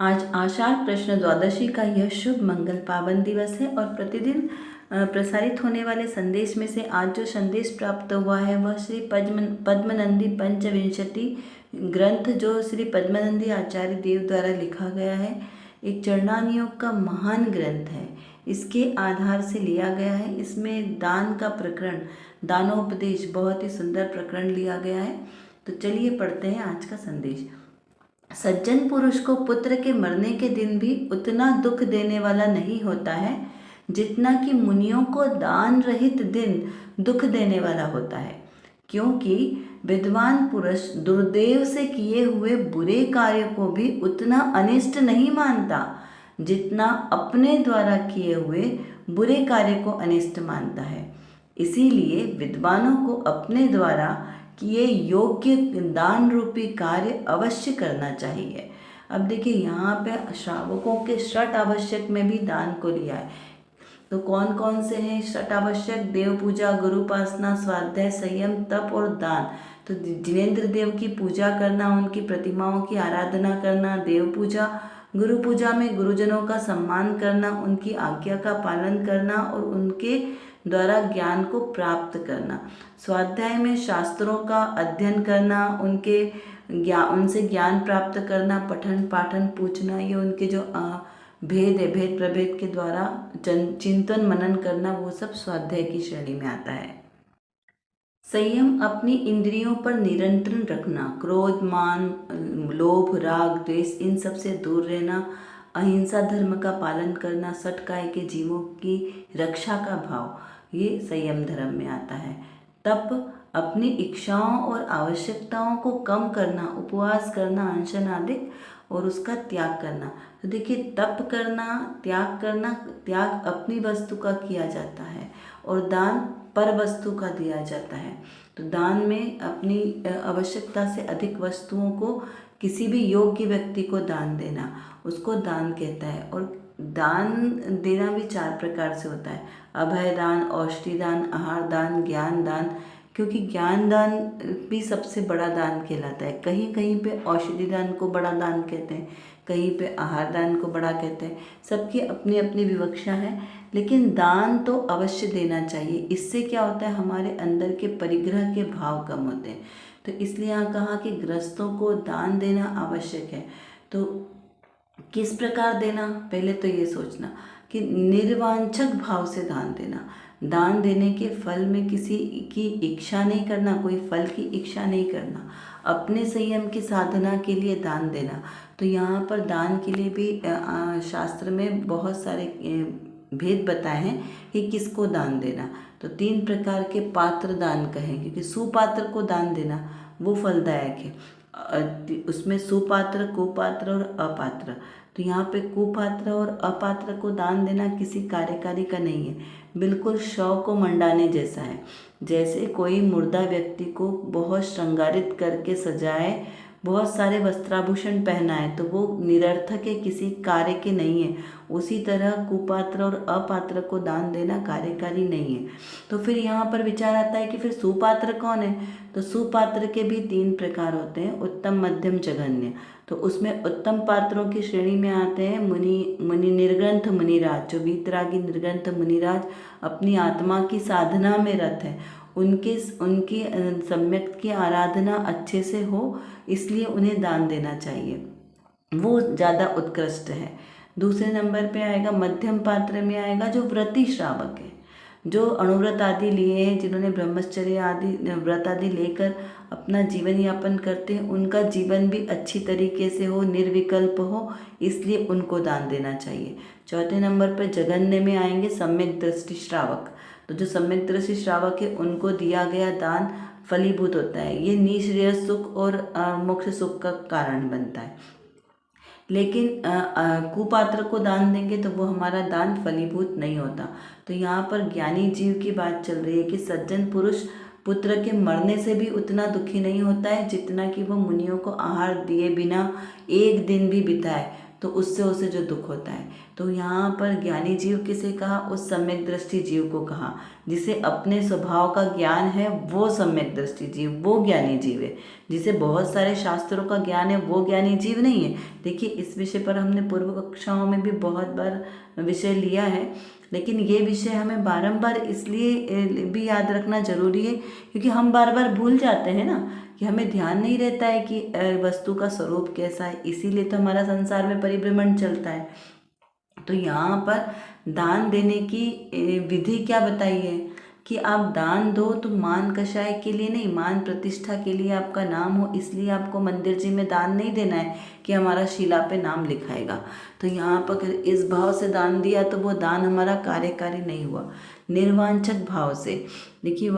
आज आषाढ़ कृष्ण द्वादशी का यह शुभ मंगल पावन दिवस है और प्रतिदिन प्रसारित होने वाले संदेश में से आज जो संदेश प्राप्त हुआ है वह श्री पद्मनंदी पंचविंशति ग्रंथ जो श्री पद्मनंदी आचार्य देव द्वारा लिखा गया है, एक चरणान योग का महान ग्रंथ है। इसके आधार से लिया गया है। इसमें दान का प्रकरण, दानोपदेश, बहुत ही सुंदर प्रकरण लिया गया है। तो चलिए पढ़ते हैं आज का संदेश। सज्जन पुरुष को पुत्र के मरने के दिन भी उतना दुख देने वाला नहीं होता है जितना कि मुनियों को दान रहित दिन दुख देने वाला होता है, क्योंकि विद्वान पुरुष दुर्देव से किए हुए बुरे कार्य को भी उतना अनिष्ट नहीं मानता जितना अपने द्वारा किए हुए बुरे कार्य को अनिष्ट मानता है। इसीलिए विद्वानों को अपने द्वारा किए योग्य दान रूपी कार्य अवश्य करना चाहिए। अब देखिए, यहाँ पे श्रावकों के षट आवश्यक में भी दान को लिया है। तो कौन कौन से हैं षट आवश्यक? देव पूजा, गुरु उपासना, स्वाध्याय, संयम, तप और दान। तो जिनेंद्र देव की पूजा करना, उनकी प्रतिमाओं की आराधना करना, देव पूजा, गुरु पूजा में गुरुजनों का सम्मान करना, उनकी आज्ञा का पालन करना और उनके द्वारा ज्ञान को प्राप्त करना। स्वाध्याय में शास्त्रों का अध्ययन करना, उनसे ज्ञान प्राप्त करना, पठन पाठन पूछना, ये उनके जो भेद है, भेद प्रभेद के द्वारा चिंतन मनन करना, वो सब स्वाध्याय की श्रेणी में आता है। संयम, अपनी इंद्रियों पर नियंत्रण रखना, क्रोध, मान, लोभ, राग, द्वेष, इन सब से दूर रहना, अहिंसा धर्म का पालन करना, सटकाय के जीवों की रक्षा का भाव, ये संयम धर्म में आता है। तप, अपनी इच्छाओं और आवश्यकताओं को कम करना, उपवास करना, अनशन आदि, और उसका त्याग करना। तो देखिए, तप करना, त्याग अपनी वस्तु का किया जाता है और दान पर वस्तु का दिया जाता है। तो दान में अपनी आवश्यकता से अधिक वस्तुओं को किसी भी योग्य व्यक्ति को दान देना, उसको दान कहता है। और दान देना भी 4 प्रकार से होता है: अभय दान, औषधि दान, आहार दान, ज्ञान दान। क्योंकि ज्ञान दान भी सबसे बड़ा दान कहलाता है। कहीं कहीं पे औषधि दान को बड़ा दान कहते हैं, कहीं पे आहार दान को बड़ा कहते हैं। सबकी अपनी अपनी विवक्षा है, लेकिन दान तो अवश्य देना चाहिए। इससे क्या होता है, हमारे अंदर के परिग्रह के भाव कम होते हैं। तो इसलिए यहाँ कहा कि गृहस्थों को दान देना आवश्यक है। तो किस प्रकार देना? पहले तो ये सोचना कि निर्वांछक भाव से दान देना। दान देने के फल में किसी की इच्छा नहीं करना, कोई फल की इच्छा नहीं करना, अपने संयम की साधना के लिए दान देना। तो यहाँ पर दान के लिए भी शास्त्र में बहुत सारे भेद बताए हैं कि किसको दान देना। तो 3 प्रकार के पात्र दान कहें, क्योंकि सुपात्र को दान देना वो फलदायक है। उसमें सुपात्र, कुपात्र और अपात्र। तो यहाँ पे कुपात्र और अपात्र को दान देना किसी कार्यकारी का नहीं है, बिल्कुल शव को मंडाने जैसा है। जैसे कोई मुर्दा व्यक्ति को बहुत श्रृंगारित करके सजाए, बहुत सारे वस्त्राभूषण पहनाए, तो वो निरर्थक है, किसी कार्य के नहीं है। उसी तरह कुपात्र और अपात्र को दान देना कार्यकारी नहीं है। तो फिर यहाँ पर विचार आता है कि फिर सुपात्र कौन है? तो सुपात्र के भी 3 प्रकार होते हैं: उत्तम, मध्यम, जघन्य। तो उसमें उत्तम पात्रों की श्रेणी में आते हैं मुनि निर्ग्रंथ मुनिराज। जो वीतरागी निर्ग्रंथ मुनिराज अपनी आत्मा की साधना में रत है, उनकी सम्यक की आराधना अच्छे से हो, इसलिए उन्हें दान देना चाहिए, वो ज़्यादा उत्कृष्ट है। दूसरे नंबर पे आएगा, मध्यम पात्र में आएगा जो व्रती श्रावक है, जो अणुव्रत आदि लिए हैं, जिन्होंने ब्रह्मचर्य आदि व्रत आदि लेकर अपना जीवन यापन करते हैं, उनका जीवन भी अच्छी तरीके से हो, निर्विकल्प हो, इसलिए उनको दान देना चाहिए। चौथे नंबर पर जघन्य में आएंगे सम्यक दृष्टि श्रावक। तो जो सम्यक दृष्टि श्रावक है, उनको दिया गया दान फलीभूत होता है, ये निःश्रेय सुख और मोक्ष सुख का कारण बनता है। लेकिन कुपात्र को दान देंगे तो वो हमारा दान फलीभूत नहीं होता। तो यहाँ पर ज्ञानी जीव की बात चल रही है कि सज्जन पुरुष पुत्र के मरने से भी उतना दुखी नहीं होता है जितना कि वो मुनियों को आहार दिए बिना एक दिन भी बिताए तो उससे उसे जो दुख होता है। तो यहाँ पर ज्ञानी जीव किसे कहा? उस सम्यक दृष्टि जीव को कहा, जिसे अपने स्वभाव का ज्ञान है, वो सम्यक दृष्टि जीव, वो ज्ञानी जीव है। जिसे बहुत सारे शास्त्रों का ज्ञान है, वो ज्ञानी जीव नहीं है। देखिए, इस विषय पर हमने पूर्व कक्षाओं में भी बहुत बार विषय लिया है, लेकिन ये विषय हमें बारंबार इसलिए भी याद रखना जरूरी है क्योंकि हम बार बार भूल जाते हैं ना, कि हमें ध्यान नहीं रहता है कि वस्तु का स्वरूप कैसा है। इसीलिए तो हमारा संसार में परिभ्रमण चलता है। तो यहाँ पर दान देने की विधि क्या बताई है कि आप दान दो तो मान कषाय के लिए नहीं, मान प्रतिष्ठा के लिए आपका नाम हो, इसलिए आपको मंदिर जी में दान नहीं देना है कि हमारा शिला पे नाम लिखाएगा। तो यहाँ पर अगर इस भाव से दान दिया तो वो दान हमारा कार्यकारी नहीं हुआ। निर्वांछक भाव से, देखिए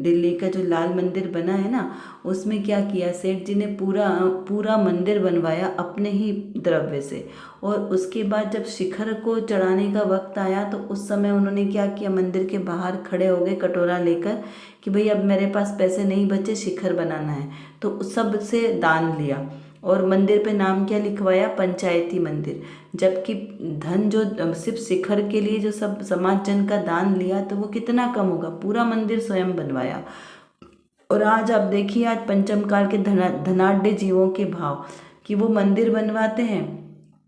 दिल्ली का जो लाल मंदिर बना है ना, उसमें क्या किया, सेठ जी ने पूरा मंदिर बनवाया अपने ही द्रव्य से। और उसके बाद जब शिखर को चढ़ाने का वक्त आया तो उस समय उन्होंने क्या किया, मंदिर के बाहर खड़े हो गए कटोरा लेकर कि भाई अब मेरे पास पैसे नहीं बचे, शिखर बनाना है। तो सबसे दान लिया और मंदिर पे नाम क्या लिखवाया, पंचायती मंदिर। जबकि धन जो सिर्फ शिखर के लिए जो सब समाज जन का दान लिया तो वो कितना कम होगा, पूरा मंदिर स्वयं बनवाया। और आज आप देखिए, आज पंचम काल के धनाढ्य जीवों के भाव कि वो मंदिर बनवाते हैं,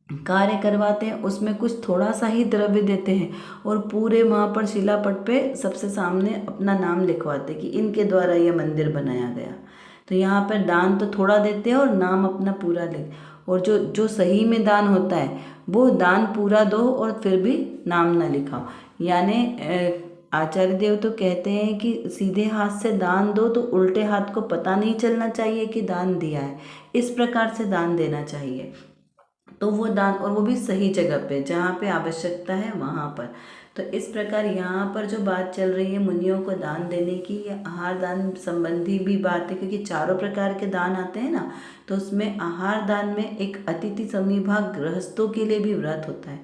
कार्य करवाते हैं, उसमें कुछ थोड़ा सा ही द्रव्य देते हैं और पूरे वहाँ पर शिलापट पे सबसे सामने अपना नाम लिखवाते कि इनके द्वारा यह मंदिर बनाया गया। तो यहाँ पर दान तो थोड़ा देते हैं और नाम अपना पूरा लिख। और जो सही में दान होता है वो दान पूरा दो और फिर भी नाम ना लिखाओ। यानी आचार्य देव तो कहते हैं कि सीधे हाथ से दान दो तो उल्टे हाथ को पता नहीं चलना चाहिए कि दान दिया है, इस प्रकार से दान देना चाहिए। तो वो दान, और वो भी सही जगह पे जहाँ पे आवश्यकता है वहाँ पर। तो इस प्रकार यहाँ पर जो बात चल रही है मुनियों को दान देने की, या आहार दान संबंधी भी बात है, क्योंकि चारों प्रकार के दान आते हैं ना, तो उसमें आहार दान में एक अतिथि संविभाग गृहस्थों के लिए भी व्रत होता है,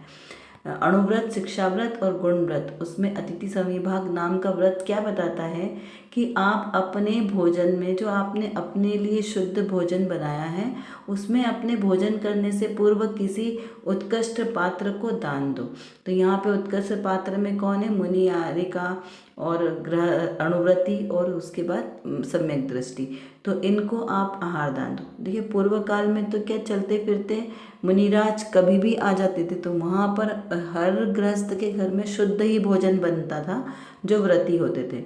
अणुव्रत, शिक्षा व्रत और गुण व्रत। उसमें अतिथि संविभाग नाम का व्रत क्या बताता है कि आप अपने भोजन में जो आपने अपने लिए शुद्ध भोजन बनाया है उसमें अपने भोजन करने से पूर्व किसी उत्कृष्ट पात्र को दान दो। तो यहाँ पे उत्कृष्ट पात्र में कौन है, मुनि, आरिका और ग्रह अणुव्रती और उसके बाद सम्यक दृष्टि। तो इनको आप आहार दान दो। देखिए पूर्व काल में तो क्या चलते फिरते मुनिराज कभी भी आ जाते थे, तो वहाँ पर हर गृहस्थ के घर में शुद्ध ही भोजन बनता था जो व्रती होते थे।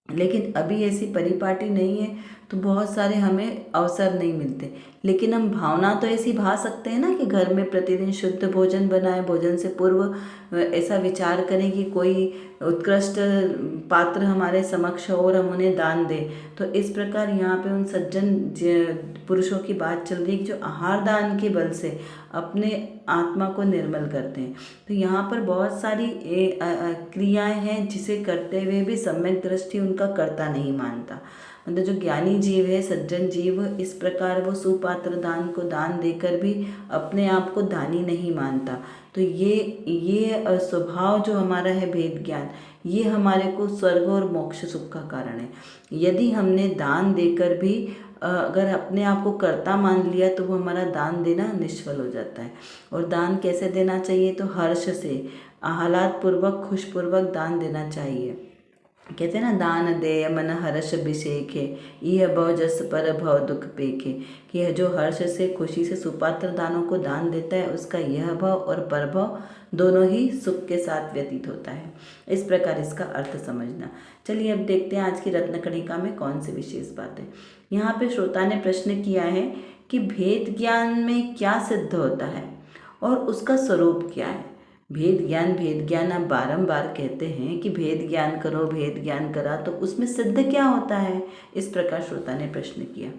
लेकिन अभी ऐसी परिपाटी नहीं है तो बहुत सारे हमें अवसर नहीं मिलते। लेकिन हम भावना तो ऐसी भा सकते हैं ना कि घर में प्रतिदिन शुद्ध भोजन बनाए, भोजन से पूर्व ऐसा विचार करें कि कोई उत्कृष्ट पात्र हमारे समक्ष हो और हम उन्हें दान दें। तो इस प्रकार यहाँ पे उन सज्जन पुरुषों की बात चल रही है कि जो आहार दान के बल से अपने आत्मा को निर्मल करते हैं। तो यहाँ पर बहुत सारी क्रियाएं हैं जिसे करते हुए भी सम्यक दृष्टि उनका कर्ता नहीं मानता। मतलब जो ज्ञानी जीव है, सज्जन जीव, इस प्रकार वो सुपात्र दान को दान देकर भी अपने आप को दानी नहीं मानता। तो ये स्वभाव जो हमारा है भेद ज्ञान, ये हमारे को स्वर्ग और मोक्ष सुख का कारण है। यदि हमने दान देकर भी अगर अपने आप को कर्ता मान लिया तो वो हमारा दान देना निष्फल हो जाता है। और दान कैसे देना चाहिए, तो हर्ष से, आह्लाद पूर्वक, खुशपूर्वक दान देना चाहिए। कहते हैं ना, दान देय मन हर्ष अभिषेके, यह भव जस पर भव दुख पेखे। कि यह जो हर्ष से, खुशी से सुपात्र दानों को दान देता है उसका यह भव और परभव दोनों ही सुख के साथ व्यतीत होता है। इस प्रकार इसका अर्थ समझना। चलिए अब देखते हैं आज की रत्नकणिका में कौन सी विशेष बात है। यहाँ पे श्रोता ने प्रश्न किया है कि भेद ज्ञान में क्या सिद्ध होता है और उसका स्वरूप क्या है। भेद ज्ञान आप बारंबार कहते हैं कि भेद ज्ञान करो, भेद ज्ञान करा, तो उसमें सिद्ध क्या होता है, इस प्रकार श्रोता ने प्रश्न किया।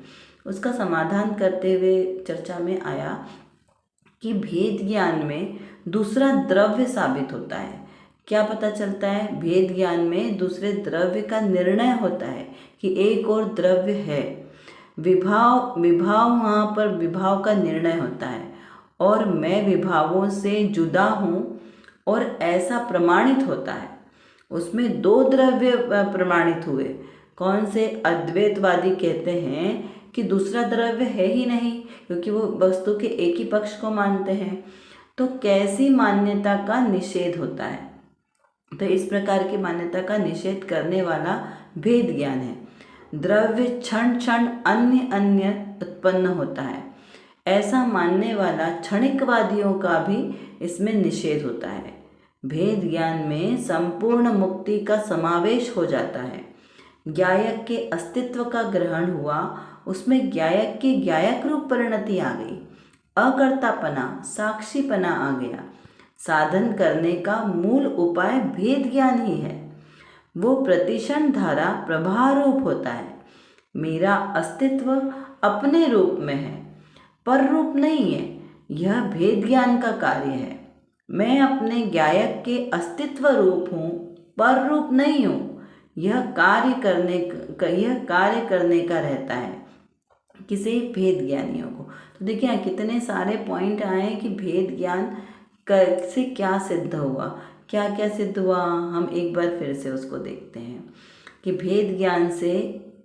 उसका समाधान करते हुए चर्चा में आया कि भेद ज्ञान में दूसरा द्रव्य साबित होता है। क्या पता चलता है, भेद ज्ञान में दूसरे द्रव्य का निर्णय होता है कि एक और द्रव्य है। विभाव वहाँ पर विभाव का निर्णय होता है और मैं विभावों से जुदा हूँ और ऐसा प्रमाणित होता है। उसमें दो द्रव्य प्रमाणित हुए, कौन से अद्वैतवादी कहते हैं कि दूसरा द्रव्य है ही नहीं, क्योंकि वो वस्तु के एक ही पक्ष को मानते हैं। तो कैसी मान्यता का निषेध होता है? तो इस प्रकार की मान्यता का निषेध करने वाला भेद ज्ञान है। द्रव्य क्षण क्षण अन्य अन्य उत्पन्न होता है, ऐसा मानने वाला क्षणिकवादियों का भी इसमें निषेध होता है। भेद ज्ञान में संपूर्ण मुक्ति का समावेश हो जाता है। ज्ञायक के अस्तित्व का ग्रहण हुआ, उसमें ज्ञायक की ज्ञायक रूप परिणति आ गई, अकर्तापना साक्षीपना आ गया। साधन करने का मूल उपाय भेद ज्ञान ही है। वो प्रतिक्षण धारा प्रवाह रूप होता है। मेरा अस्तित्व अपने रूप में है, पर रूप नहीं है। यह भेद ज्ञान का कार्य है। मैं अपने ज्ञायक के अस्तित्व रूप हूँ, पर रूप नहीं हूँ। यह कार्य करने का रहता है किसी भेद ज्ञानियों को। तो देखिए यहाँ कितने सारे पॉइंट आए कि भेद ज्ञान से क्या सिद्ध हुआ, क्या क्या सिद्ध हुआ। हम एक बार फिर से उसको देखते हैं कि भेद ज्ञान से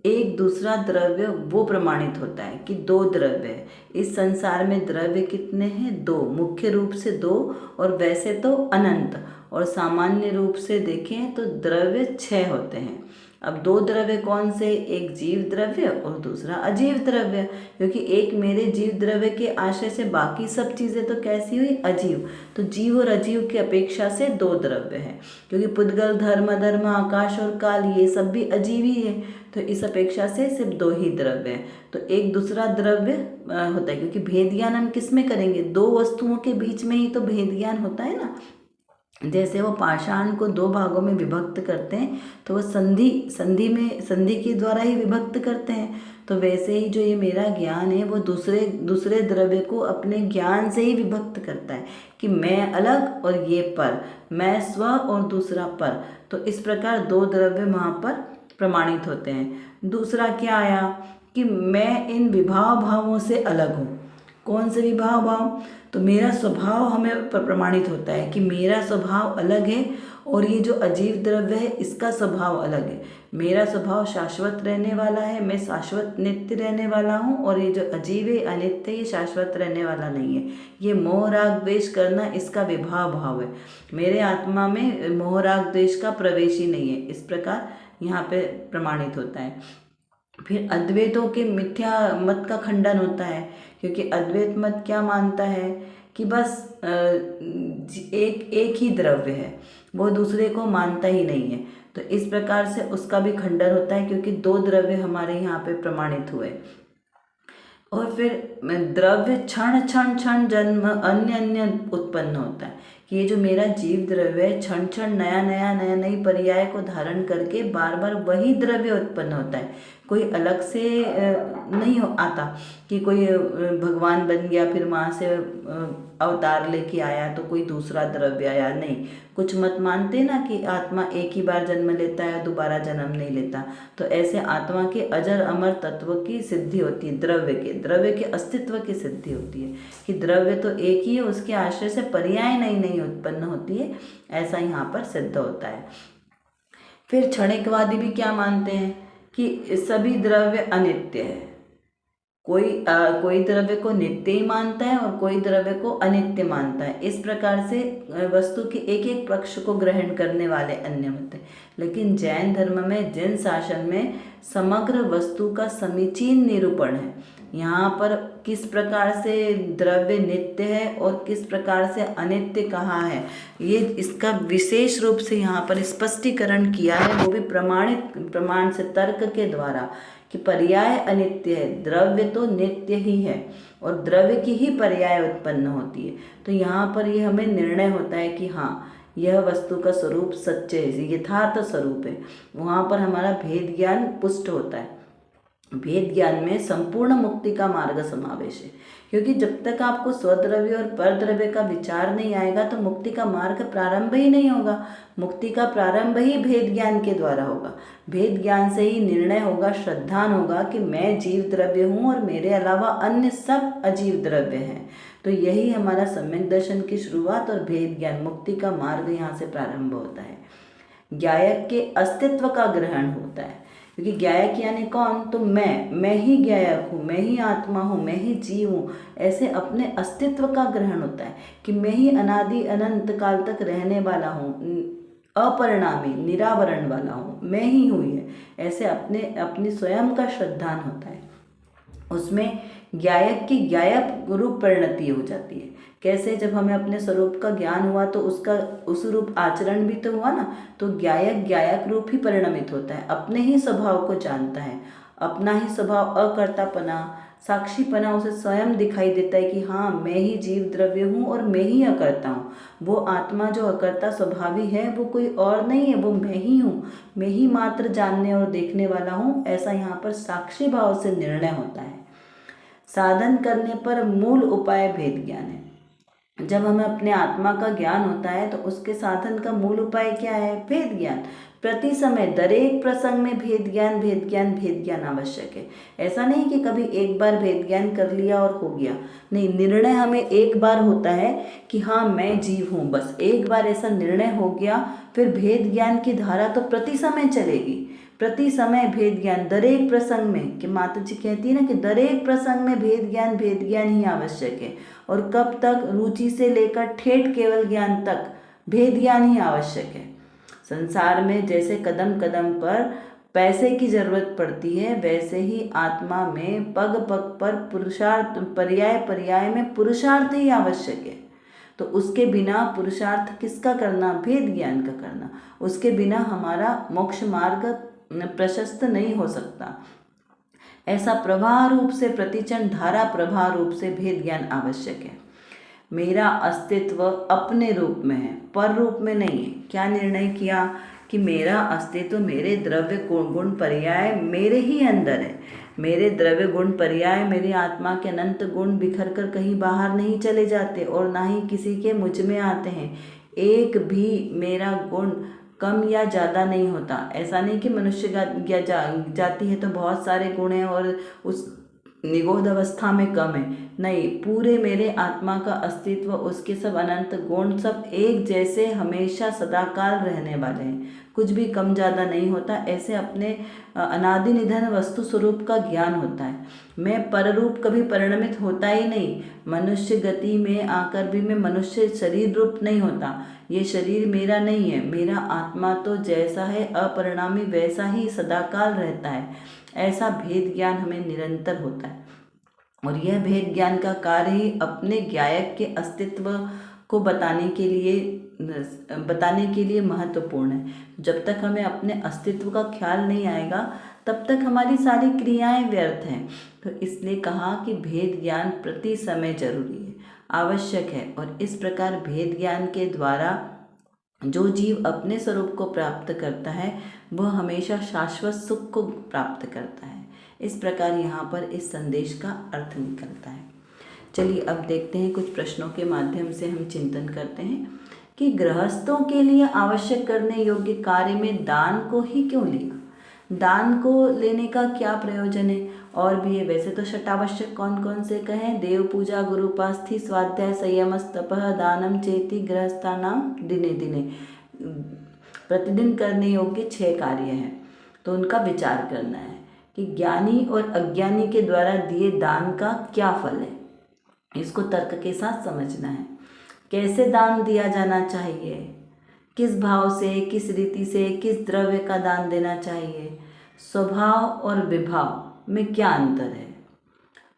एक दूसरा द्रव्य वो प्रमाणित होता है कि दो द्रव्य है। इस संसार में द्रव्य कितने हैं? दो, मुख्य रूप से दो, और वैसे तो अनंत, और सामान्य रूप से देखें तो द्रव्य 6 होते हैं। अब दो द्रव्य कौन से? एक जीव द्रव्य और दूसरा अजीव द्रव्य, क्योंकि एक मेरे जीव द्रव्य के आश्रय से बाकी सब चीज़ें तो कैसी हुई? अजीव। तो जीव और अजीव की अपेक्षा से दो द्रव्य हैं, क्योंकि पुद्गल, धर्म, धर्म, आकाश और काल ये सब भी अजीव ही है। तो इस अपेक्षा से सिर्फ दो ही द्रव्य हैं। तो एक दूसरा द्रव्य होता है, क्योंकि भेद ज्ञान हम किस में करेंगे? दो वस्तुओं के बीच में ही तो भेद ज्ञान होता है ना। जैसे वो पाषाण को दो भागों में विभक्त करते हैं तो वो संधि के द्वारा ही विभक्त करते हैं। तो वैसे ही जो ये मेरा ज्ञान है वो दूसरे द्रव्य को अपने ज्ञान से ही विभक्त करता है कि मैं अलग और ये पर, मैं स्व और दूसरा पर। तो इस प्रकार दो द्रव्य वहाँ पर प्रमाणित होते हैं। दूसरा क्या आया कि मैं इन विभाव भावों से अलग हूँ। कौन से विभाव भाव? तो मेरा स्वभाव हमें प्रमाणित होता है कि मेरा स्वभाव अलग है और ये जो अजीव द्रव्य है इसका स्वभाव अलग है। मेरा स्वभाव शाश्वत रहने वाला है, मैं शाश्वत नित्य रहने वाला हूँ, और ये जो अजीव है अनित्य ये शाश्वत रहने वाला नहीं है। ये मोह राग द्वेष करना इसका विभाव भाव है। मेरे आत्मा में मोह राग द्वेष का प्रवेश ही नहीं है। इस प्रकार यहाँ पे प्रमाणित होता है। फिर अद्वैतों के मिथ्या मत का खंडन होता है, क्योंकि अद्वैत मत क्या मानता है कि बस एक ही द्रव्य है, वो दूसरे को मानता ही नहीं है। तो इस प्रकार से उसका भी खंडन होता है, क्योंकि दो द्रव्य हमारे यहाँ पे प्रमाणित हुए। और फिर द्रव्य क्षण क्षण क्षण जन्म अन्य अन्य उत्पन्न होता है कि ये जो मेरा जीव द्रव्य है क्षण क्षण नया नई पर्याय को धारण करके बार बार वही द्रव्य उत्पन्न होता है। कोई अलग से नहीं आता कि कोई भगवान बन गया फिर वहाँ से अवतार लेके आया तो कोई दूसरा द्रव्य आया, नहीं। कुछ मत मानते ना कि आत्मा एक ही बार जन्म लेता है, दोबारा जन्म नहीं लेता। तो ऐसे आत्मा के अजर अमर तत्व की सिद्धि होती है, द्रव्य के अस्तित्व की सिद्धि होती है कि द्रव्य तो एक ही है, उसके आश्रय से पर्याय नई उत्पन्न होती है। ऐसा यहाँ पर सिद्ध होता है। फिर क्षणिकवादी भी क्या मानते हैं कि सभी द्रव्य अनित्य है। कोई द्रव्य को नित्य ही मानता है और कोई द्रव्य को अनित्य मानता है। इस प्रकार से वस्तु के एक एक पक्ष को ग्रहण करने वाले अन्य मत हैं। लेकिन जैन धर्म में, जैन शासन में समग्र वस्तु का समीचीन निरूपण है। यहाँ पर किस प्रकार से द्रव्य नित्य है और किस प्रकार से अनित्य कहा है, ये इसका विशेष रूप से यहाँ पर स्पष्टीकरण किया है, वो भी प्रमाण से तर्क के द्वारा कि पर्याय अनित्य है, द्रव्य तो नित्य ही है और द्रव्य की ही पर्याय उत्पन्न होती है। तो यहाँ पर ये हमें निर्णय होता है कि हाँ, यह वस्तु का स्वरूप सच्चे है, यथार्थ स्वरूप है। वहाँ पर हमारा भेद ज्ञान पुष्ट होता है। भेद ज्ञान में संपूर्ण मुक्ति का मार्ग समावेश है, क्योंकि जब तक आपको स्वद्रव्य और परद्रव्य का विचार नहीं आएगा तो मुक्ति का मार्ग प्रारंभ ही नहीं होगा। मुक्ति का प्रारंभ ही भेद ज्ञान के द्वारा होगा। भेद ज्ञान से ही निर्णय होगा, श्रद्धान होगा कि मैं जीव द्रव्य हूँ और मेरे अलावा अन्य सब अजीव द्रव्य हैं। तो यही हमारा सम्यक दर्शन की शुरुआत और भेद ज्ञान मुक्ति का मार्ग यहाँ से प्रारंभ होता है। ज्ञायक के अस्तित्व का ग्रहण होता है क्योंकि ज्ञायक यानी कौन, तो मैं ही ज्ञायक हूँ, मैं ही आत्मा हूँ, मैं ही जीव हूँ। ऐसे अपने अस्तित्व का ग्रहण होता है कि मैं ही अनादि अनंत काल तक रहने वाला हूँ, अपरिणामी निरावरण वाला हूँ, मैं ही हूँ ये। ऐसे अपनी स्वयं का श्रद्धान होता है। उसमें ज्ञायक की ज्ञायक रूप परिणति हो जाती है। कैसे, जब हमें अपने स्वरूप का ज्ञान हुआ तो उसका उस रूप आचरण भी तो हुआ ना, तो ज्ञायक ज्ञायक रूप ही परिणमित होता है, अपने ही स्वभाव को जानता है, अपना ही स्वभाव अकर्तापना साक्षीपना उसे स्वयं दिखाई देता है कि हाँ मैं ही जीव द्रव्य हूँ और मैं ही अकर्ता हूँ। वो आत्मा जो अकर्ता स्वभावी है वो कोई और नहीं है, वो मैं ही हूँ, मैं ही मात्र जानने और देखने वाला हूँ। ऐसा यहाँ पर साक्षी भाव से निर्णय होता है। साधन करने पर मूल उपाय भेद ज्ञान है। जब हमें अपने आत्मा का ज्ञान होता है तो उसके साधन का मूल उपाय क्या है, भेद ज्ञान। प्रति समय दरेक प्रसंग में भेद ज्ञान भेद ज्ञान भेद ज्ञान आवश्यक है। ऐसा नहीं कि कभी एक बार भेद ज्ञान कर लिया और हो गया, नहीं, निर्णय हमें एक बार होता है कि हाँ मैं जीव हूँ, बस एक बार ऐसा निर्णय हो गया, फिर भेद ज्ञान की धारा तो प्रति समय चलेगी। प्रति समय भेद ज्ञान दरेक प्रसंग में, कि माता जी कहती है ना कि दरेक प्रसंग में भेद ज्ञान ही आवश्यक है। और कब तक, रुचि से लेकर ठेठ केवल ज्ञान तक भेद ज्ञान ही आवश्यक है। संसार में जैसे कदम कदम पर पैसे की जरूरत पड़ती है, वैसे ही आत्मा में पग पग पर पुरुषार्थ, पर्याय पर्याय में पुरुषार्थ ही आवश्यक है। तो उसके बिना पुरुषार्थ किसका करना, भेद ज्ञान का करना, उसके बिना हमारा मोक्ष मार्ग प्रशस्त नहीं हो सकता। ऐसा प्रवाह रूप से प्रतिचन धारा प्रवाह रूप से भेद ज्ञान आवश्यक है। मेरा अस्तित्व अपने रूप में है, पर रूप में नहीं है। क्या निर्णय किया कि मेरा अस्तित्व, मेरे द्रव्य गुण पर्याय मेरे ही अंदर है। मेरे द्रव्य गुण पर्याय, मेरी आत्मा के अनंत गुण बिखर कर कहीं बाहर नहीं चले जाते और ना ही किसी के मुझ में आते हैं। एक भी मेरा गुण कम या ज़्यादा नहीं होता। ऐसा नहीं कि मनुष्य जाति है तो बहुत सारे गुण हैं और उस निगोध अवस्था में कम है, नहीं, पूरे मेरे आत्मा का अस्तित्व, उसके सब अनंत गुण सब एक जैसे हमेशा सदाकाल रहने वाले हैं, कुछ भी कम ज़्यादा नहीं होता। ऐसे अपने अनादि निधन वस्तु स्वरूप का ज्ञान होता है। मैं पररूप कभी परिणमित होता ही नहीं, मनुष्य गति में आकर भी मैं मनुष्य शरीर रूप नहीं होता। ये शरीर मेरा नहीं है, मेरा आत्मा तो जैसा है अपरिणामी वैसा ही सदाकाल रहता है। ऐसा भेद ज्ञान हमें निरंतर होता है और यह भेद ज्ञान का कार्य ही अपने ज्ञायक के अस्तित्व को बताने के लिए महत्वपूर्ण है। जब तक हमें अपने अस्तित्व का ख्याल नहीं आएगा तब तक हमारी सारी क्रियाएं व्यर्थ हैं। तो इसलिए कहा कि भेद ज्ञान प्रति समय जरूरी है, आवश्यक है। और इस प्रकार भेद ज्ञान के द्वारा जो जीव अपने स्वरूप को प्राप्त करता है वह हमेशा शाश्वत सुख को प्राप्त करता है। इस प्रकार यहाँ पर इस संदेश का अर्थ निकलता है। चलिए अब देखते हैं, कुछ प्रश्नों के माध्यम से हम चिंतन करते हैं कि गृहस्थों के लिए आवश्यक करने योग्य कार्य में दान को ही क्यों लिया, दान को लेने का क्या प्रयोजन है। और भी है, वैसे तो षटावश्यक कौन कौन से कहें, देव पूजा, गुरुपास्थि, स्वाध्याय, संयमस्तपः, दानम चेति, गृहस्थानाम दिने दिने, प्रतिदिन करने योग्य 6 कार्य हैं। तो उनका विचार करना है कि ज्ञानी और अज्ञानी के द्वारा दिए दान का क्या फल है, इसको तर्क के साथ समझना है। कैसे दान दिया जाना चाहिए, किस भाव से, किस रीति से, किस द्रव्य का दान देना चाहिए, स्वभाव और विभाव में क्या अंतर है,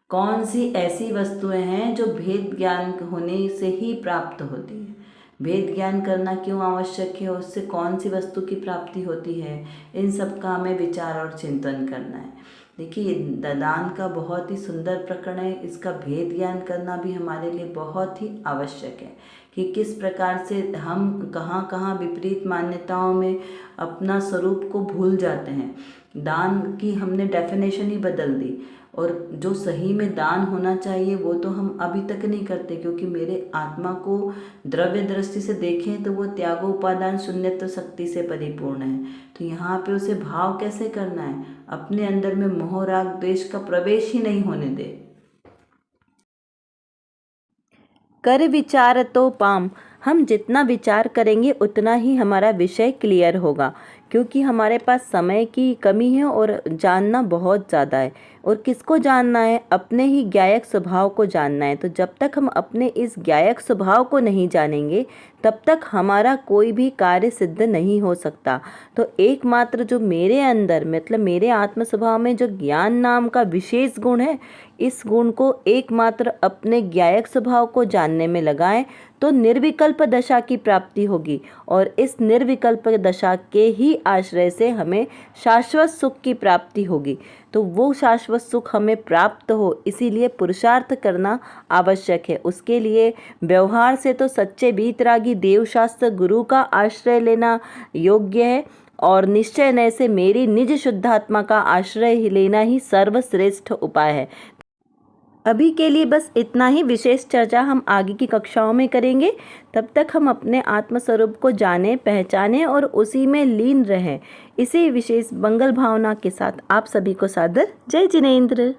कौन सी ऐसी वस्तुएं हैं जो भेद ज्ञान होने से ही प्राप्त होती है, भेद ज्ञान करना क्यों आवश्यक है, उससे कौन सी वस्तु की प्राप्ति होती है, इन सब का हमें विचार और चिंतन करना है। देखिए दान का बहुत ही सुंदर प्रकरण है, इसका भेद ज्ञान करना भी हमारे लिए बहुत ही आवश्यक है कि किस प्रकार से हम कहाँ कहाँ विपरीत मान्यताओं में अपना स्वरूप को भूल जाते हैं। दान की हमने डेफिनेशन ही बदल दी और जो सही में दान होना चाहिए वो तो हम अभी तक नहीं करते, क्योंकि मेरे आत्मा को द्रव्य दृष्टि से देखें तो वो त्यागो उपादान शून्यत्व शक्ति से परिपूर्ण है। तो यहाँ पे उसे भाव कैसे करना है, अपने अंदर में मोह राग द्वेष का प्रवेश ही नहीं होने दे। कर विचार तो पाम, हम जितना विचार करेंगे उतना ही हमारा विषय क्लियर होगा, क्योंकि हमारे पास समय की कमी है और जानना बहुत ज़्यादा है। और किसको जानना है? अपने ही ज्ञायक स्वभाव को जानना है। तो जब तक हम अपने इस ज्ञायक स्वभाव को नहीं जानेंगे तब तक हमारा कोई भी कार्य सिद्ध नहीं हो सकता। तो एकमात्र जो मेरे अंदर मतलब मेरे आत्म स्वभाव में जो ज्ञान नाम का विशेष गुण है, इस गुण को एकमात्र अपने ज्ञायक स्वभाव को जानने में लगाएं तो निर्विकल्प दशा की प्राप्ति होगी। और इस निर्विकल्प दशा के ही आश्रय से हमें शाश्वत सुख की प्राप्ति होगी। तो वो शाश्वत सुख हमें प्राप्त हो, इसीलिए पुरुषार्थ करना आवश्यक है। उसके लिए व्यवहार से तो सच्चे वीतरागी देवशास्त्र गुरु का आश्रय लेना योग्य है, और निश्चय नय से मेरी निज शुद्धात्मा का आश्रय लेना ही सर्वश्रेष्ठ उपाय है। अभी के लिए बस इतना ही। विशेष चर्चा हम आगे की कक्षाओं में करेंगे। तब तक हम अपने आत्मस्वरूप को जानें, पहचानें और उसी में लीन रहें। इसी विशेष मंगल भावना के साथ आप सभी को सादर जय जिनेंद्र।